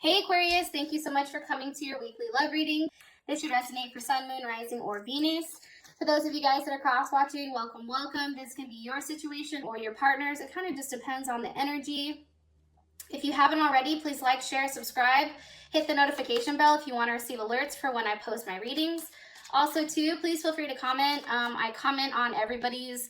Hey Aquarius, thank you so much for coming to your weekly love reading. This should resonate for Sun, Moon, Rising, or Venus. For those of you guys that are cross-watching, welcome, welcome. This can be your situation or your partner's. It kind of just depends on the energy. If you haven't already, please like, share, subscribe. Hit the notification bell if you want to receive alerts for when I post my readings. Also, too, please feel free to comment. I comment on everybody's...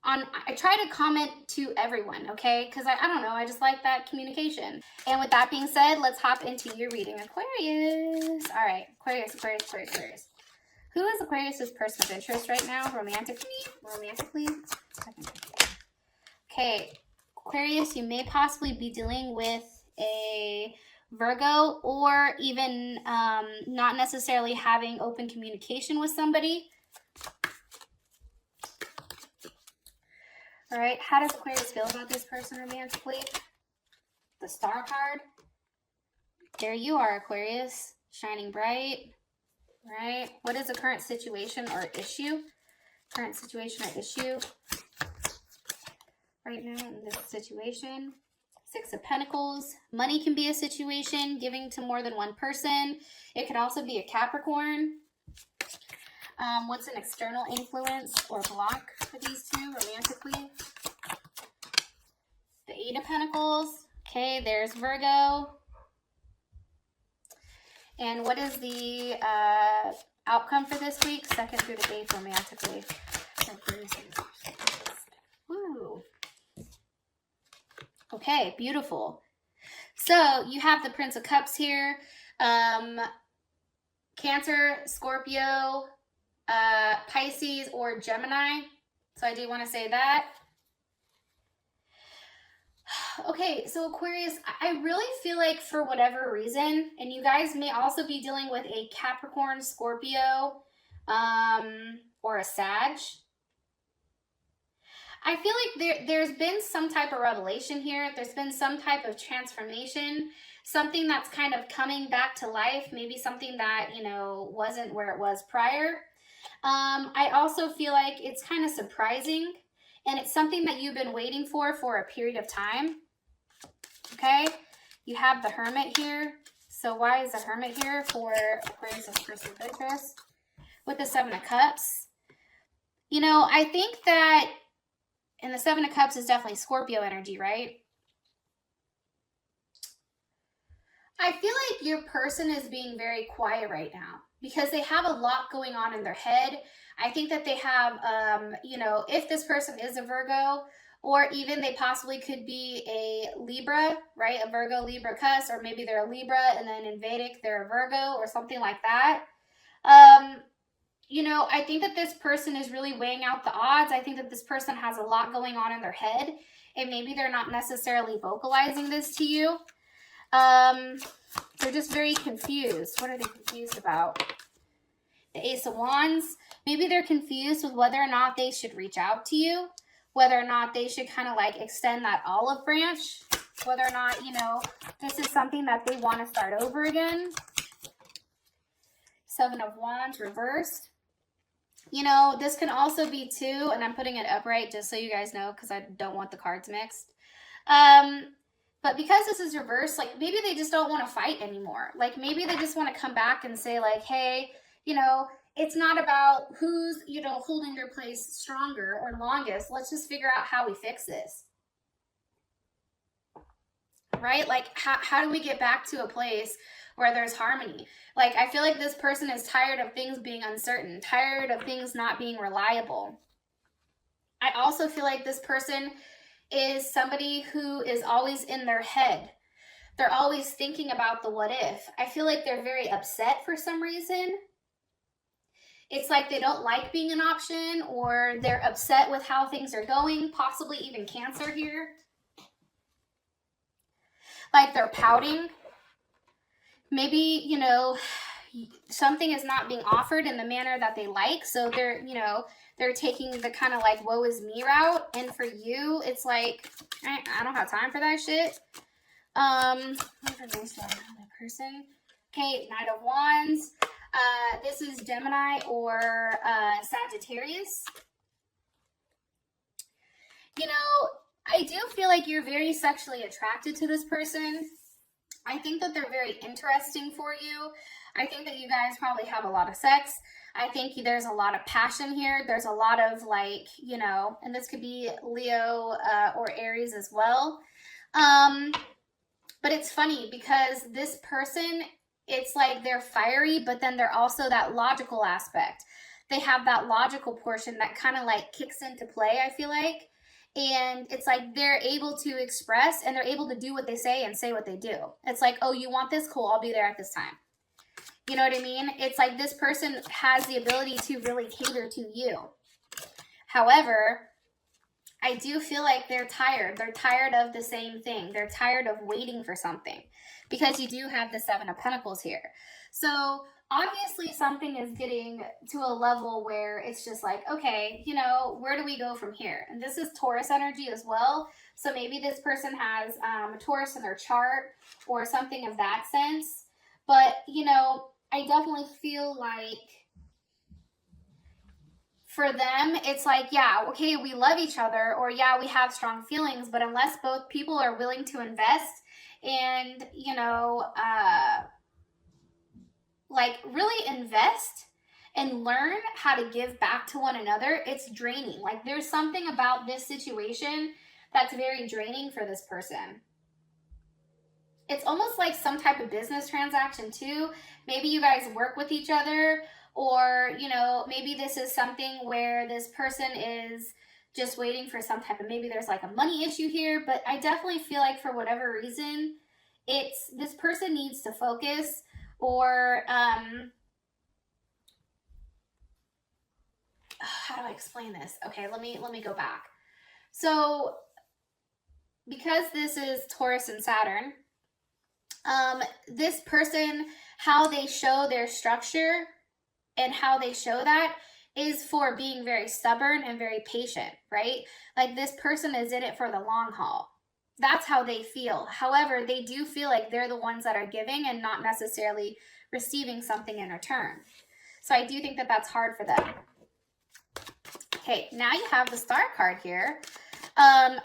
I try to comment to everyone, okay? Because I don't know, I just like that communication. And with that being said, let's hop into your reading, Aquarius. All right, Aquarius, Aquarius, Aquarius, Aquarius. Who is Aquarius's person of interest right now, romantically? Okay, Aquarius, you may possibly be dealing with a Virgo, or even not necessarily having open communication with somebody. All right, how does Aquarius feel about this person romantically? The Star card. There you are, Aquarius, shining bright, right? What is the current situation or issue? Current situation or issue right now in this situation. Six of Pentacles. Money can be a situation, giving to more than one person. It could also be a Capricorn. What's an external influence or block for these two romantically? The Eight of Pentacles. Okay, there's Virgo. And what is the outcome for this week? 2nd through the 8th romantically. Woo. Okay, beautiful. So you have the Prince of Cups here. Cancer, Scorpio, Pisces, or Gemini. So I do want to say that. Okay, so Aquarius, I really feel like for whatever reason, and you guys may also be dealing with a Capricorn, Scorpio, or a Sag. I feel like there's been some type of revelation here. There's been some type of transformation, something that's kind of coming back to life, maybe something that, you know, wasn't where it was prior. I also feel like it's kind of surprising, and it's something that you've been waiting for a period of time. Okay, you have the Hermit here. So why is the Hermit here for Aquarius as person of interest? With the Seven of Cups. You know, I think that, and the Seven of Cups is definitely Scorpio energy, right? I feel like your person is being very quiet right now because they have a lot going on in their head. I think that they have, you know, if this person is a Virgo, or even they possibly could be a Libra, right? A Virgo, Libra cusp, or maybe they're a Libra and then in Vedic they're a Virgo or something like that. You know, I think that this person is really weighing out the odds. I think that this person has a lot going on in their head, and maybe they're not necessarily vocalizing this to you. They're just very confused. What are they confused about? The Ace of Wands. Maybe they're confused with whether or not they should reach out to you, whether or not they should kind of like extend that olive branch, whether or not, you know, this is something that they want to start over again. Seven of Wands reversed. You know, this can also be too, and I'm putting it upright just so you guys know because I don't want the cards mixed. But because this is reversed, like maybe they just don't want to fight anymore. Like maybe they just want to come back and say like, hey, you know, it's not about who's, you know, holding their place stronger or longest. Let's just figure out how we fix this. Right? Like how do we get back to a place where there's harmony? Like I feel like this person is tired of things being uncertain, tired of things not being reliable. I also feel like this person is somebody who is always in their head. They're always thinking about the what if. I feel like they're very upset for some reason. It's like they don't like being an option, or they're upset with how things are going, possibly even Cancer here. Like they're pouting. Maybe, you know, something is not being offered in the manner that they like. So they're, you know, they're taking the kind of like woe is me route. And for you, it's like, I don't have time for that shit. Person. Okay, Knight of Wands. This is Gemini or Sagittarius. You know, I do feel like you're very sexually attracted to this person. I think that they're very interesting for you. I think that you guys probably have a lot of sex. I think there's a lot of passion here. There's a lot of like, you know, and this could be Leo or Aries as well. But it's funny because this person, it's like they're fiery, but then they're also that logical aspect. They have that logical portion that kind of like kicks into play, I feel like. And it's like they're able to express and they're able to do what they say and say what they do. It's like, oh, you want this? Cool, I'll be there at this time. You know what I mean? It's like this person has the ability to really cater to you. However, I do feel like they're tired. They're tired of the same thing. They're tired of waiting for something because you do have the Seven of Pentacles here. So obviously something is getting to a level where it's just like, okay, you know, where do we go from here? And this is Taurus energy as well. So maybe this person has a Taurus in their chart or something of that sense. But, you know, I definitely feel like for them, it's like, yeah, okay, we love each other, or yeah, we have strong feelings, but unless both people are willing to invest and, you know, like really invest and learn how to give back to one another, it's draining. Like there's something about this situation that's very draining for this person. It's almost like some type of business transaction too. Maybe you guys work with each other, or, you know, maybe this is something where this person is just waiting for some type of, maybe there's like a money issue here, but I definitely feel like for whatever reason, it's this person needs to focus, or how do I explain this? Okay, let me go back. So because this is Taurus and Saturn, this person, how they show their structure and how they show that is for being very stubborn and very patient, right? Like this person is in it for the long haul. That's how they feel. However, they do feel like they're the ones that are giving and not necessarily receiving something in return. So I do think that that's hard for them. Okay, now you have the Star card here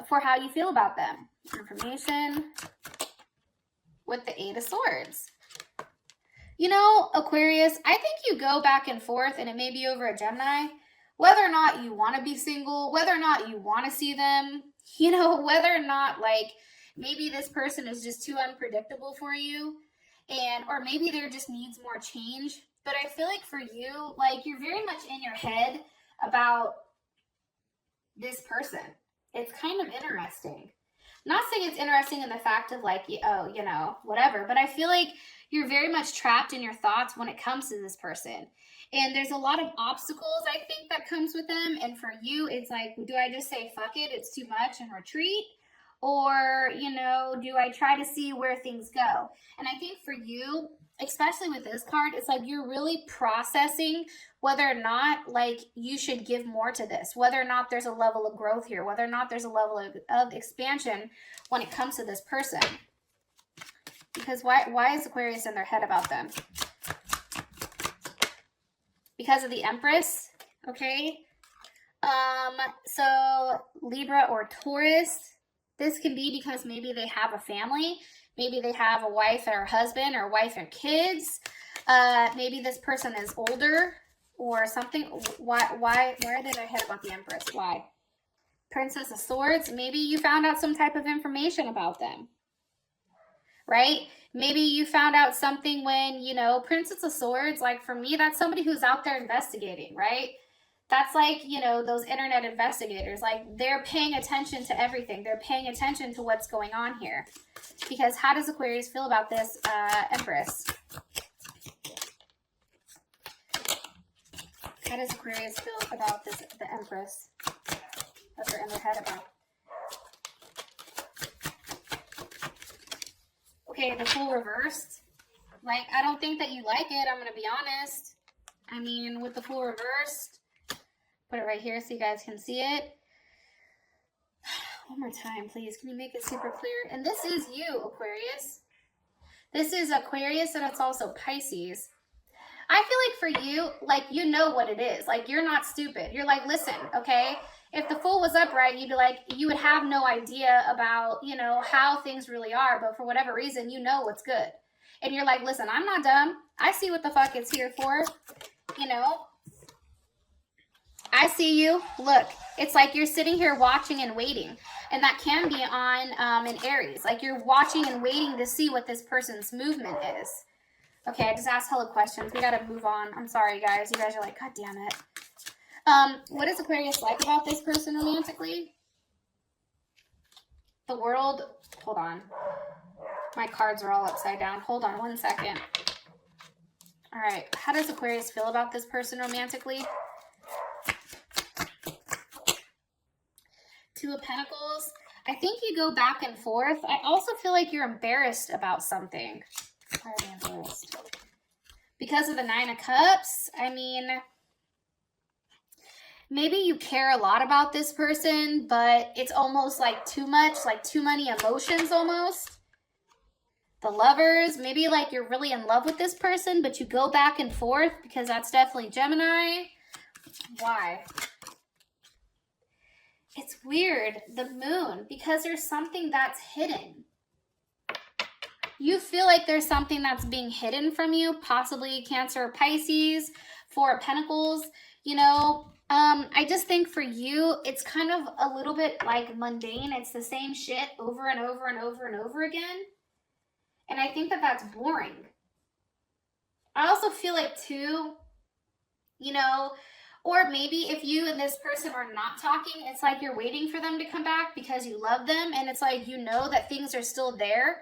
for how you feel about them. Information with the Eight of Swords. You know, Aquarius, I think you go back and forth, and it may be over a Gemini, whether or not you want to be single, whether or not you want to see them, you know, whether or not, like, maybe this person is just too unpredictable for you, and, or maybe there just needs more change. But I feel like for you, like, you're very much in your head about this person. It's kind of interesting. Not saying it's interesting in the fact of like, oh, you know, whatever, but I feel like you're very much trapped in your thoughts when it comes to this person. And there's a lot of obstacles, I think, that comes with them. And for you, it's like, do I just say, fuck it, it's too much and retreat? Or, you know, do I try to see where things go? And I think for you, especially with this card, it's like you're really processing whether or not, like, you should give more to this, whether or not there's a level of growth here, whether or not there's a level of expansion when it comes to this person. Because why is Aquarius in their head about them? Because of the Empress, okay? So Libra or Taurus, this can be because maybe they have a family. Maybe they have a wife or a husband, or wife and kids. Maybe this person is older or something. Why are they in their head about the Empress? Why? Princess of Swords. Maybe you found out some type of information about them, right? Maybe you found out something when, you know, Princess of Swords, like for me, that's somebody who's out there investigating, right? That's like, you know, those internet investigators, like they're paying attention to everything. They're paying attention to what's going on here. Because how does Aquarius feel about this Empress? How does Aquarius feel about this, the Empress that they're in their head about? Okay, the Fool reversed. Like, I don't think that you like it, I'm going to be honest. I mean, with the Fool reversed, put it right here so you guys can see it. One more time, please. Can you make it super clear? And this is you, Aquarius. This is Aquarius, and it's also Pisces. I feel like for you, like, you know what it is. Like, you're not stupid. You're like, listen, okay? If the Fool was upright, you'd be like, you would have no idea about, you know, how things really are, but for whatever reason, you know what's good. And you're like, listen, I'm not dumb. I see what the fuck it's here for. You know, I see you. Look, it's like you're sitting here watching and waiting. And that can be on an Aries. Like you're watching and waiting to see what this person's movement is. Okay, I just asked hella questions. We gotta move on. I'm sorry, guys. You guys are like, God damn it. What is Aquarius like about this person romantically? The world. Hold on. My cards are all upside down. Hold on one second. All right. How does Aquarius feel about this person romantically? Two of Pentacles. I think you go back and forth. I also feel like you're embarrassed about something. Why are they embarrassed? Because of the Nine of Cups. I mean, maybe you care a lot about this person, but it's almost like too much, like too many emotions almost. The Lovers, maybe like you're really in love with this person, but you go back and forth because that's definitely Gemini. Why? It's weird, the Moon, because there's something that's hidden. You feel like there's something that's being hidden from you, possibly Cancer or Pisces, Four of Pentacles. You know, I just think for you, it's kind of a little bit like mundane. It's the same shit over and over and over and over again. And I think that that's boring. I also feel like too, you know, or maybe if you and this person are not talking, it's like you're waiting for them to come back because you love them. And it's like, you know that things are still there,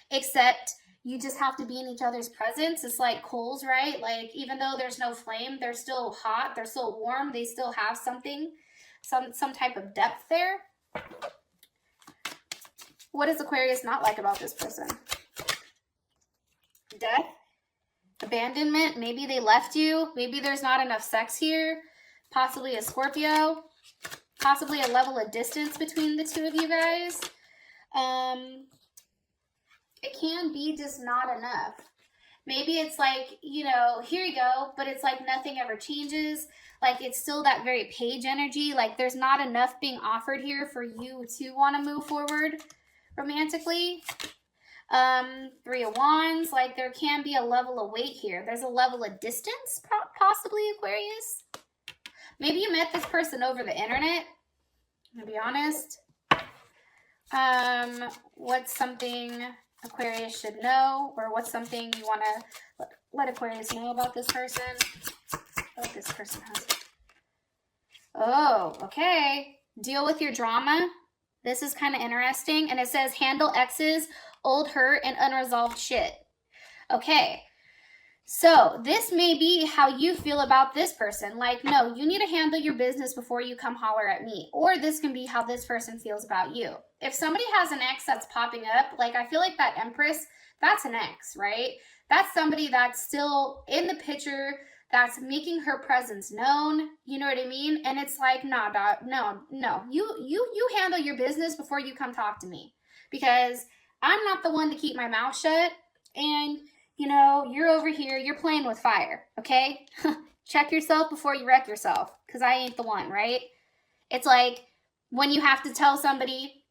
except you just have to be in each other's presence. It's like coals, right? Like even though there's no flame, they're still hot, they're still warm, they still have something, some type of depth there. What does Aquarius not like about this person? Death, abandonment, maybe they left you, maybe there's not enough sex here, possibly a Scorpio, possibly a level of distance between the two of you guys. It can be just not enough. Maybe it's like, you know, here you go, but it's like nothing ever changes. Like it's still that very page energy. Like there's not enough being offered here for you to want to move forward romantically. Three of Wands, like there can be a level of weight here. There's a level of distance, possibly, Aquarius. Maybe you met this person over the internet, to be honest. What's something Aquarius should know, or what's something you want to let Aquarius know about this person? What this person has. Oh, okay. Deal with your drama. This is kind of interesting. And it says handle exes, old hurt, and unresolved shit. Okay. So this may be how you feel about this person. Like, no, you need to handle your business before you come holler at me. Or this can be how this person feels about you. If somebody has an ex that's popping up, like I feel like that Empress, that's an ex, right? That's somebody that's still in the picture, that's making her presence known. You know what I mean? And it's like, nah, dog, no. You handle your business before you come talk to me. Because I'm not the one to keep my mouth shut. And you know, you're over here, you're playing with fire, okay? Check yourself before you wreck yourself, because I ain't the one, right? It's like when you have to tell somebody,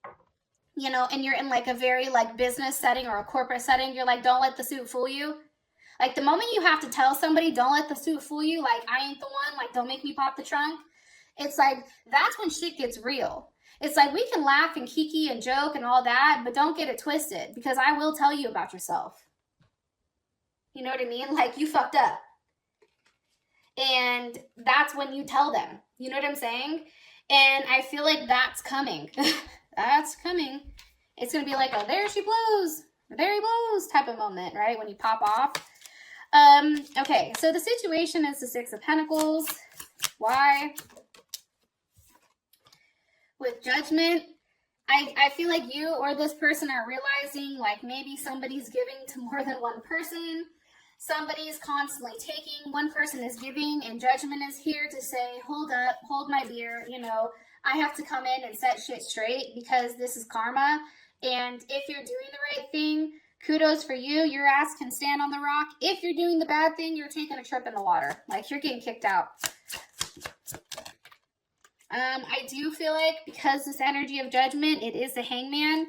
you know, and you're in like a very like business setting or a corporate setting, you're like, don't let the suit fool you. Like the moment you have to tell somebody, don't let the suit fool you, like I ain't the one, like don't make me pop the trunk. It's like, that's when shit gets real. It's like we can laugh and kiki and joke and all that, but don't get it twisted, because I will tell you about yourself. You know what I mean? Like, you fucked up. And that's when you tell them. You know what I'm saying? And I feel like that's coming. That's coming. It's going to be like, oh, there she blows. There he blows type of moment, right? When you pop off. Okay, so the situation is the Six of Pentacles. Why? With Judgment, I feel like you or this person are realizing like maybe somebody's giving to more than one person. Somebody's constantly taking, one person is giving, and Judgment is here to say, hold up, hold my beer, you know, I have to come in and set shit straight because this is karma. And if you're doing the right thing, kudos for you, your ass can stand on the rock. If you're doing the bad thing, you're taking a trip in the water. Like, you're getting kicked out. I do feel like because this energy of judgment, it is the hangman,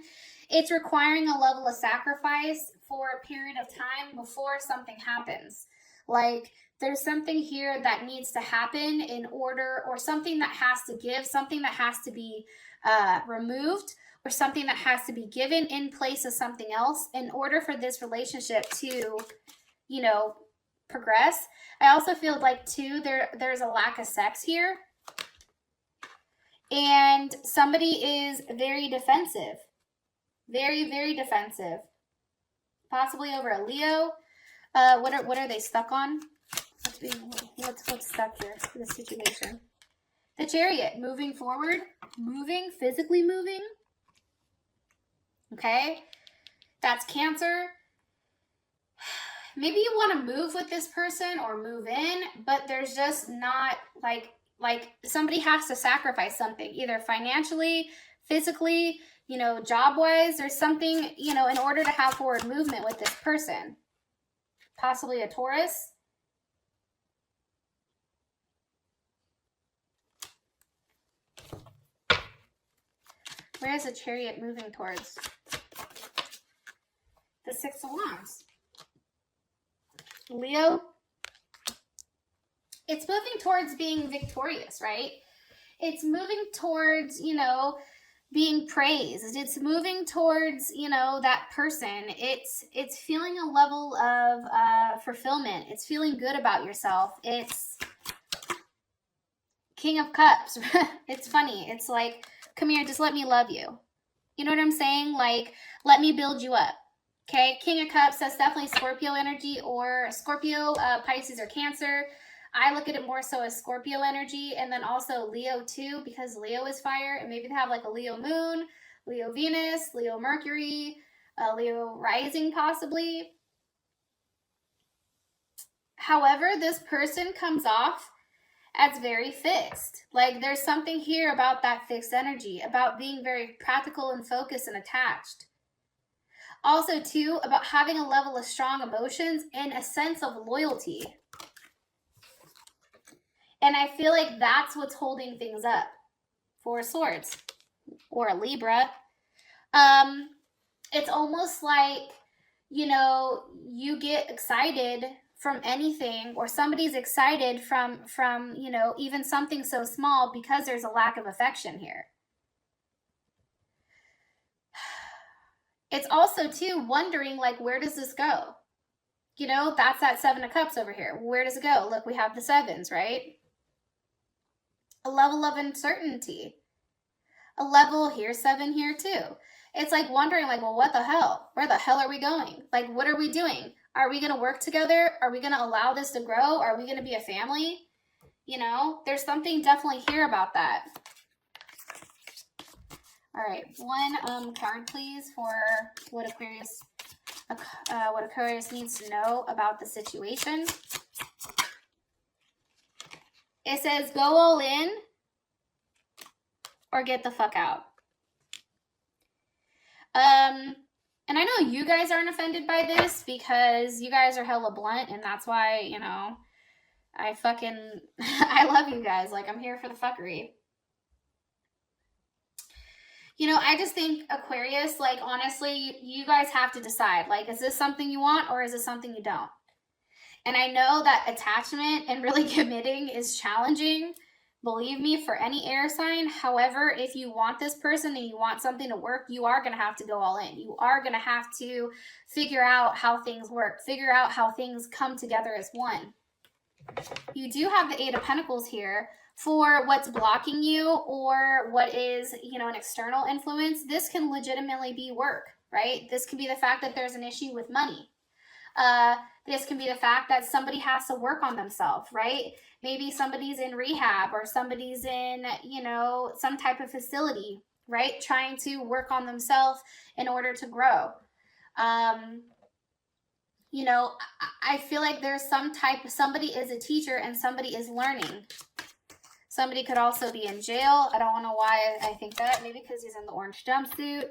it's requiring a level of sacrifice for a period of time before something happens. Like there's something here that needs to happen in order, or something that has to give, something that has to be removed, or something that has to be given in place of something else in order for this relationship to, you know, progress. I also feel like too, there's a lack of sex here. And somebody is very defensive. Very, very defensive. Possibly over a Leo. What are they stuck on? What's stuck here for this situation? The Chariot, moving forward, moving, physically moving. Okay, that's Cancer. Maybe you want to move with this person or move in, but there's just not like somebody has to sacrifice something, either financially, physically, you know, job-wise. There's something, you know, in order to have forward movement with this person. Possibly a Taurus. Where is the Chariot moving towards? The Six of Wands. Leo. It's moving towards being victorious, right? It's moving towards, you know, being praised. It's moving towards, you know, that person. It's feeling a level of fulfillment. It's feeling good about yourself. It's King of Cups. It's funny. It's like, come here, just let me love you. You know what I'm saying? Like, let me build you up. Okay, King of Cups, that's definitely Scorpio energy, or Scorpio, Pisces, or Cancer. I look at it more so as Scorpio energy, and then also Leo too, because Leo is fire, and maybe they have like a Leo moon, Leo Venus, Leo Mercury, Leo rising possibly. However, this person comes off as very fixed. Like there's something here about that fixed energy, about being very practical and focused and attached. Also too, about having a level of strong emotions and a sense of loyalty. And I feel like that's what's holding things up. Four of Swords, or a Libra. It's almost like, you know, you get excited from anything, or somebody's excited from, you know, even something so small, because there's a lack of affection here. It's also too wondering, like, where does this go? You know, that's that Seven of Cups over here. Where does it go? Look, we have the sevens, right? A level of uncertainty. A level here, seven here too. It's like wondering, like, well, what the hell? Where the hell are we going? Like, what are we doing? Are we going to work together? Are we going to allow this to grow? Are we going to be a family? You know, there's something definitely here about that. All right, one card, please, for what Aquarius needs to know about the situation. It says, go all in or get the fuck out. And I know you guys aren't offended by this because you guys are hella blunt, and that's why, you know, I love you guys. Like, I'm here for the fuckery. You know, I just think Aquarius, like, honestly, you guys have to decide. Like, is this something you want, or is it something you don't? And I know that attachment and really committing is challenging, believe me, for any air sign. However, if you want this person and you want something to work, you are going to have to go all in. You are going to have to figure out how things work, figure out how things come together as one. You do have the Eight of Pentacles here for what's blocking you, or what is, you know, an external influence. This can legitimately be work, right? This can be the fact that there's an issue with money. This can be the fact that somebody has to work on themselves, right? Maybe somebody's in rehab, or somebody's in, you know, some type of facility, right? Trying to work on themselves in order to grow. You know, I feel like there's somebody is a teacher and somebody is learning. Somebody could also be in jail. I don't know why I think that. Maybe because he's in the orange jumpsuit.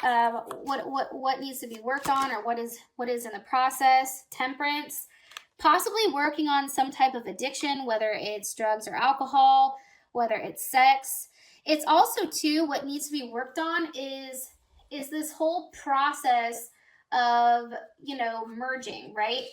What needs to be worked on, or what is in the process. Temperance. Possibly working on some type of addiction, whether it's drugs or alcohol, whether it's sex. It's also too, what needs to be worked on is this whole process of, you know, merging, right?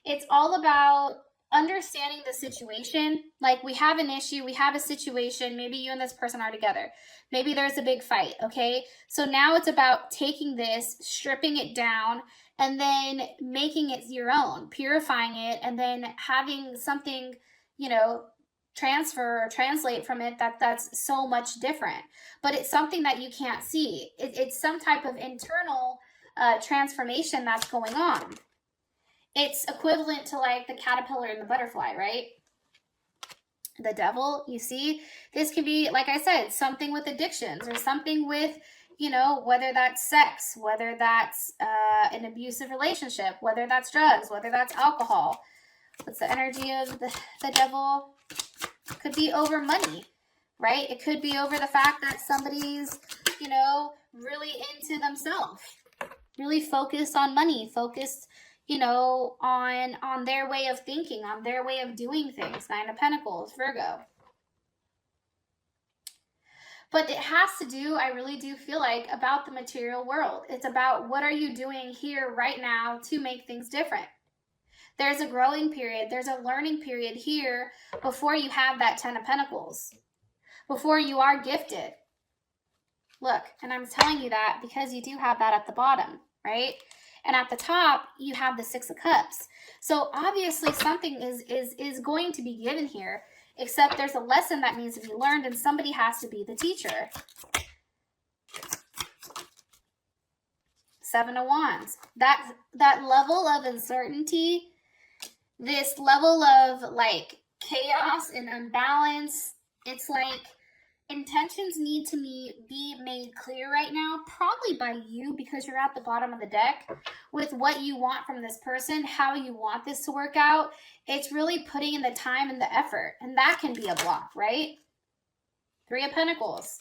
It's all about understanding the situation. Like, we have an issue, we have a situation, maybe you and this person are together. Maybe there's a big fight, okay? So now it's about taking this, stripping it down, and then making it your own, purifying it, and then having something, you know, transfer or translate from it that's so much different. But it's something that you can't see. It's some type of internal transformation that's going on. It's equivalent to like the caterpillar and the butterfly, right? The devil, you see, this can be, like I said, something with addictions or something with, you know, whether that's sex, whether that's an abusive relationship, whether that's drugs, whether that's alcohol. What's the energy of the devil? It could be over money, right? It could be over the fact that somebody's, you know, really into themselves, really focused on money, focused, you know, on their way of thinking, on their way of doing things. Nine of Pentacles, Virgo. But it has to do, I really do feel like, about the material world. It's about what are you doing here right now to make things different. There's a growing period, there's a learning period here before you have that 10 of Pentacles, before you are gifted. Look, and I'm telling you that because you do have that at the bottom, right? And at the top, you have the 6 of Cups. So obviously something is going to be given here, except there's a lesson that needs to be learned and somebody has to be the teacher. 7 of Wands. That level of uncertainty, this level of like chaos and unbalance, it's like intentions need to be made clear right now, probably by you because you're at the bottom of the deck with what you want from this person, how you want this to work out. It's really putting in the time and the effort, and that can be a block, right? 3 of Pentacles.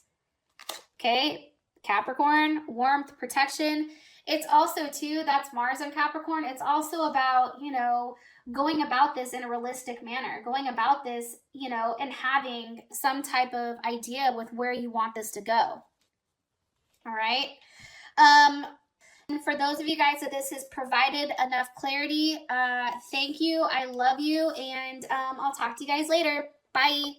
Okay, Capricorn, warmth, protection. It's also too, that's Mars and Capricorn. It's also about, you know, going about this in a realistic manner, going about this, you know, and having some type of idea with where you want this to go. All right. And for those of you guys that this has provided enough clarity, thank you. I love you. And I'll talk to you guys later. Bye.